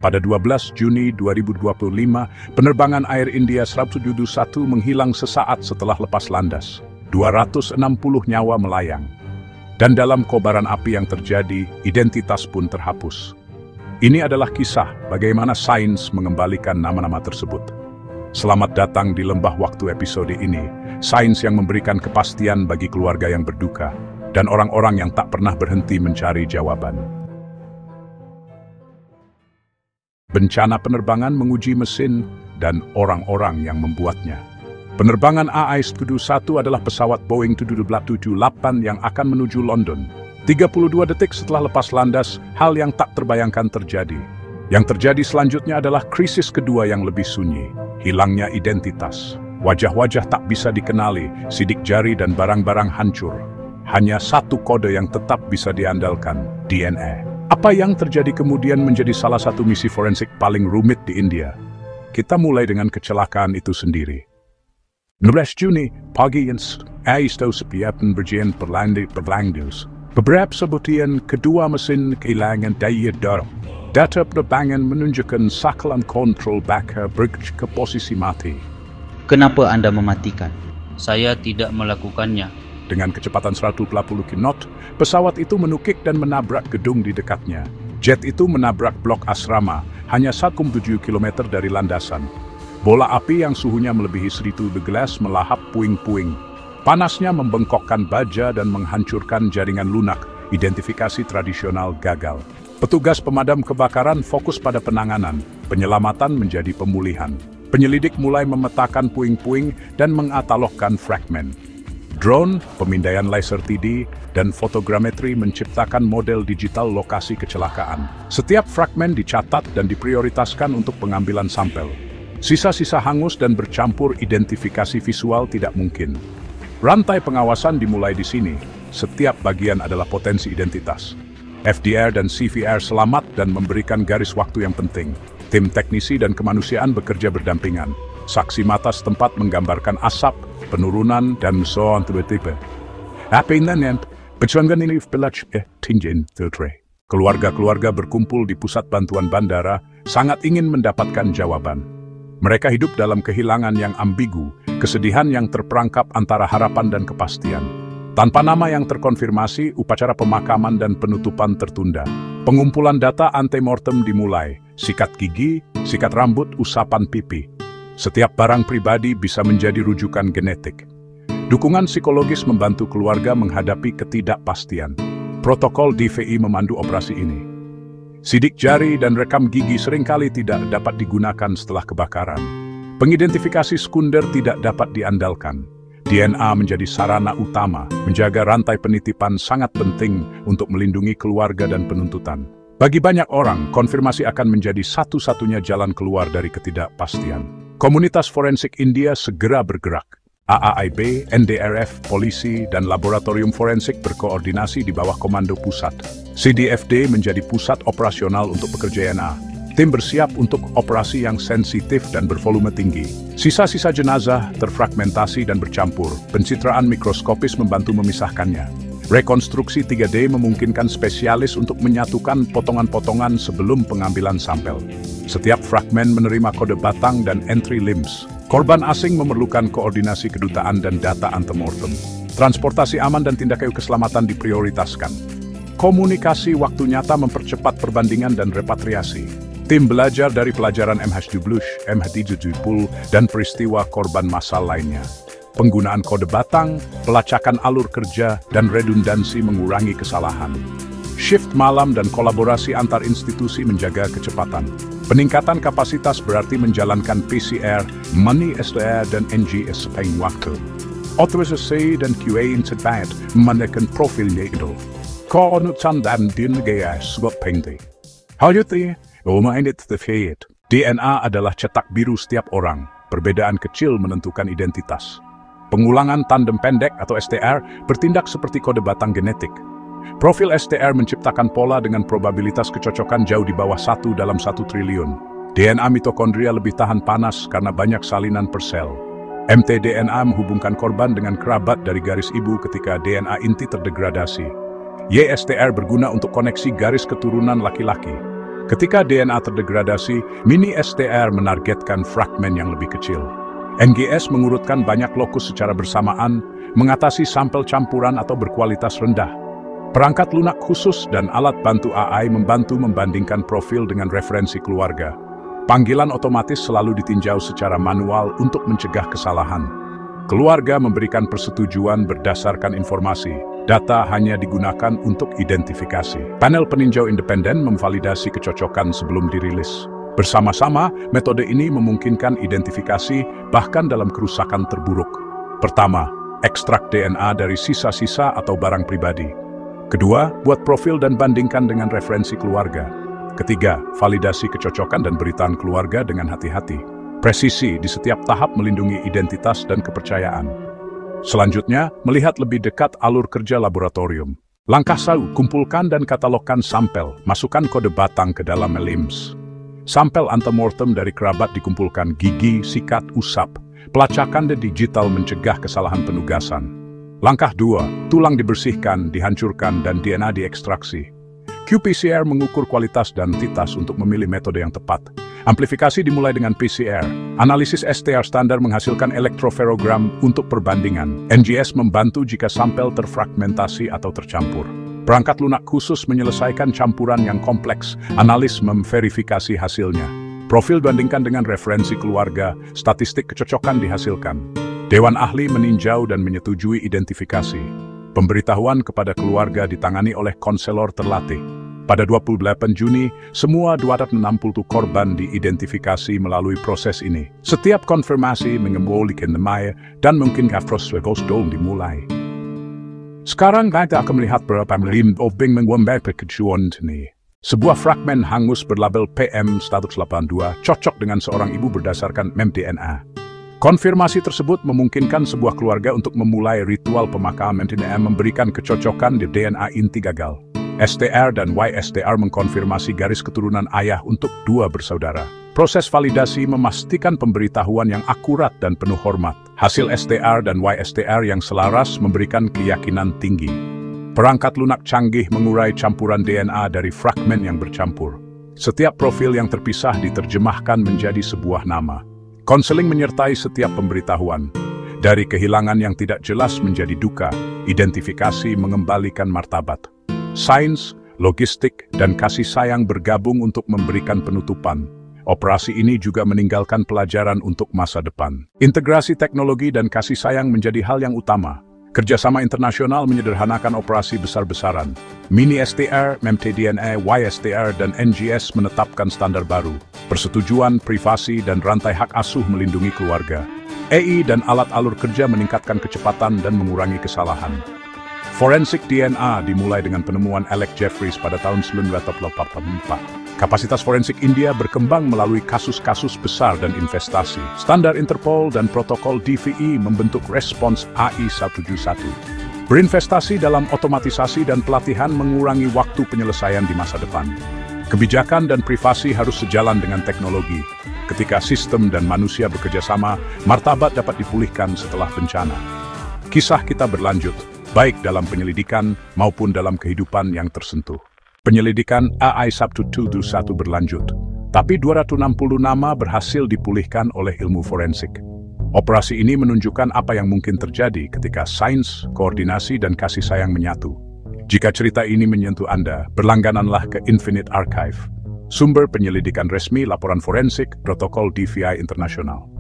Pada 12 Juni 2025, penerbangan Air India 171 menghilang sesaat setelah lepas landas. 260 nyawa melayang. Dan dalam kobaran api yang terjadi, identitas pun terhapus. Ini adalah kisah bagaimana sains mengembalikan nama-nama tersebut. Selamat datang di Lembah Waktu episode ini, sains yang memberikan kepastian bagi keluarga yang berduka, dan orang-orang yang tak pernah berhenti mencari jawaban. Bencana penerbangan menguji mesin dan orang-orang yang membuatnya. Penerbangan AI-171 adalah pesawat Boeing 778 yang akan menuju London. 32 detik setelah lepas landas, hal yang tak terbayangkan terjadi. Yang terjadi selanjutnya adalah krisis kedua yang lebih sunyi, hilangnya identitas. Wajah-wajah tak bisa dikenali, sidik jari dan barang-barang hancur. Hanya satu kode yang tetap bisa diandalkan, DNA. Apa yang terjadi kemudian menjadi salah satu misi forensik paling rumit di India. Kita mulai dengan kecelakaan itu sendiri. 16 Juni, pagi yang sepiapan berjalan berlanjut. Beberapa sebutian kedua mesin kehilangan daya dorong. Data penerbangan menunjukkan sakalan kontrol bakar bergerak ke posisi mati. Kenapa Anda mematikan? Saya tidak melakukannya. Dengan kecepatan 180 knot, pesawat itu menukik dan menabrak gedung di dekatnya. Jet itu menabrak blok asrama, hanya 1,7 km dari landasan. Bola api yang suhunya melebihi 1000 degrees melahap puing-puing. Panasnya membengkokkan baja dan menghancurkan jaringan lunak. Identifikasi tradisional gagal. Petugas pemadam kebakaran fokus pada penanganan, penyelamatan menjadi pemulihan. Penyelidik mulai memetakan puing-puing dan mengatalogkan fragmen. Drone, pemindaian laser TD, dan fotogrametri menciptakan model digital lokasi kecelakaan. Setiap fragmen dicatat dan diprioritaskan untuk pengambilan sampel. Sisa-sisa hangus dan bercampur, identifikasi visual tidak mungkin. Rantai pengawasan dimulai di sini. Setiap bagian adalah potensi identitas. FDR dan CVR selamat dan memberikan garis waktu yang penting. Tim teknisi dan kemanusiaan bekerja berdampingan. Saksi mata setempat menggambarkan asap, penurunan, dan so on tiba-tiba. Keluarga-keluarga berkumpul di pusat bantuan bandara, sangat ingin mendapatkan jawaban. Mereka hidup dalam kehilangan yang ambigu, kesedihan yang terperangkap antara harapan dan kepastian. Tanpa nama yang terkonfirmasi, upacara pemakaman dan penutupan tertunda. Pengumpulan data antemortem dimulai, sikat gigi, sikat rambut, usapan pipi. Setiap barang pribadi bisa menjadi rujukan genetik. Dukungan psikologis membantu keluarga menghadapi ketidakpastian. Protokol DVI memandu operasi ini. Sidik jari dan rekam gigi seringkali tidak dapat digunakan setelah kebakaran. Pengidentifikasi sekunder tidak dapat diandalkan. DNA menjadi sarana utama, menjaga rantai penitipan sangat penting untuk melindungi keluarga dan penuntutan. Bagi banyak orang, konfirmasi akan menjadi satu-satunya jalan keluar dari ketidakpastian. Komunitas forensik India segera bergerak. AAIB, NDRF, polisi, dan laboratorium forensik berkoordinasi di bawah komando pusat. CDFD menjadi pusat operasional untuk pekerja DNA. Tim bersiap untuk operasi yang sensitif dan bervolume tinggi. Sisa-sisa jenazah terfragmentasi dan bercampur. Pencitraan mikroskopis membantu memisahkannya. Rekonstruksi 3D memungkinkan spesialis untuk menyatukan potongan-potongan sebelum pengambilan sampel. Setiap fragmen menerima kode batang dan entry limbs. Korban asing memerlukan koordinasi kedutaan dan data antemortem. Transportasi aman dan tindak keselamatan diprioritaskan. Komunikasi waktu nyata mempercepat perbandingan dan repatriasi. Tim belajar dari pelajaran MH12, MH70, dan peristiwa korban massal lainnya. Penggunaan kode batang, pelacakan alur kerja, dan redundansi mengurangi kesalahan. Shift malam dan kolaborasi antar institusi menjaga kecepatan. Peningkatan kapasitas berarti menjalankan PCR, Money SDR, dan NGS sepanjang waktu. Otorisasi dan QA interbat menekan profilnya itu. Koordinatan dan dinegaya sebab penting. Hal itu, DNA adalah cetak biru setiap orang. Perbedaan kecil menentukan identitas. Pengulangan tandem pendek atau STR bertindak seperti kode batang genetik. Profil STR menciptakan pola dengan probabilitas kecocokan jauh di bawah 1 dalam 1 triliun. DNA mitokondria lebih tahan panas karena banyak salinan per sel. mtDNA menghubungkan korban dengan kerabat dari garis ibu ketika DNA inti terdegradasi. YSTR berguna untuk koneksi garis keturunan laki-laki. Ketika DNA terdegradasi, mini STR menargetkan fragmen yang lebih kecil. NGS mengurutkan banyak lokus secara bersamaan, mengatasi sampel campuran atau berkualitas rendah. Perangkat lunak khusus dan alat bantu AI membantu membandingkan profil dengan referensi keluarga. Panggilan otomatis selalu ditinjau secara manual untuk mencegah kesalahan. Keluarga memberikan persetujuan berdasarkan informasi. Data hanya digunakan untuk identifikasi. Panel peninjau independen memvalidasi kecocokan sebelum dirilis. Bersama-sama, metode ini memungkinkan identifikasi bahkan dalam kerusakan terburuk. Pertama, ekstrak DNA dari sisa-sisa atau barang pribadi. Kedua, buat profil dan bandingkan dengan referensi keluarga. Ketiga, validasi kecocokan dan beritaan keluarga dengan hati-hati. Presisi di setiap tahap melindungi identitas dan kepercayaan. Selanjutnya, melihat lebih dekat alur kerja laboratorium. Langkah 1, kumpulkan dan katalogkan sampel, masukkan kode batang ke dalam LIMS. Sampel antemortem dari kerabat dikumpulkan, gigi, sikat, usap. Pelacakan digital mencegah kesalahan penugasan. Langkah 2, tulang dibersihkan, dihancurkan, dan DNA diekstraksi. qPCR mengukur kualitas dan titas untuk memilih metode yang tepat. Amplifikasi dimulai dengan PCR. Analisis STR standar menghasilkan elektroferogram untuk perbandingan. NGS membantu jika sampel terfragmentasi atau tercampur. Perangkat lunak khusus menyelesaikan campuran yang kompleks. Analis memverifikasi hasilnya. Profil bandingkan dengan referensi keluarga, statistik kecocokan dihasilkan. Dewan ahli meninjau dan menyetujui identifikasi. Pemberitahuan kepada keluarga ditangani oleh konselor terlatih. Pada 28 Juni, semua 260 korban diidentifikasi melalui proses ini. Setiap konfirmasi mengembalikan nama dan mungkin proses dimulai. Sekarang kita akan melihat berapa lim of Bing mengembang pekerjaan ini. Sebuah fragmen hangus berlabel PM182 cocok dengan seorang ibu berdasarkan mDNA. Konfirmasi tersebut memungkinkan sebuah keluarga untuk memulai ritual pemakaman dengan memberikan kecocokan di DNA inti gagal. STR dan YSTR mengkonfirmasi garis keturunan ayah untuk dua bersaudara. Proses validasi memastikan pemberitahuan yang akurat dan penuh hormat. Hasil STR dan YSTR yang selaras memberikan keyakinan tinggi. Perangkat lunak canggih mengurai campuran DNA dari fragmen yang bercampur. Setiap profil yang terpisah diterjemahkan menjadi sebuah nama. Konseling menyertai setiap pemberitahuan. Dari kehilangan yang tidak jelas menjadi duka, identifikasi mengembalikan martabat. Sains, logistik, dan kasih sayang bergabung untuk memberikan penutupan. Operasi ini juga meninggalkan pelajaran untuk masa depan. Integrasi teknologi dan kasih sayang menjadi hal yang utama. Kerjasama internasional menyederhanakan operasi besar-besaran. Mini STR, mtDNA, YSTR, dan NGS menetapkan standar baru. Persetujuan, privasi, dan rantai hak asuh melindungi keluarga. AI dan alat alur kerja meningkatkan kecepatan dan mengurangi kesalahan. Forensik DNA dimulai dengan penemuan Alec Jeffries pada tahun 1984. Kapasitas forensik India berkembang melalui kasus-kasus besar dan investasi. Standar Interpol dan protokol DVI membentuk respons AI-171. Berinvestasi dalam otomatisasi dan pelatihan mengurangi waktu penyelesaian di masa depan. Kebijakan dan privasi harus sejalan dengan teknologi. Ketika sistem dan manusia bekerja sama, martabat dapat dipulihkan setelah bencana. Kisah kita berlanjut, baik dalam penyelidikan maupun dalam kehidupan yang tersentuh. Penyelidikan AI-171 berlanjut, tapi 260 nama berhasil dipulihkan oleh ilmu forensik. Operasi ini menunjukkan apa yang mungkin terjadi ketika sains, koordinasi, dan kasih sayang menyatu. Jika cerita ini menyentuh Anda, berlanggananlah ke Infinite Archive. Sumber penyelidikan resmi, laporan forensik, protokol DVI internasional.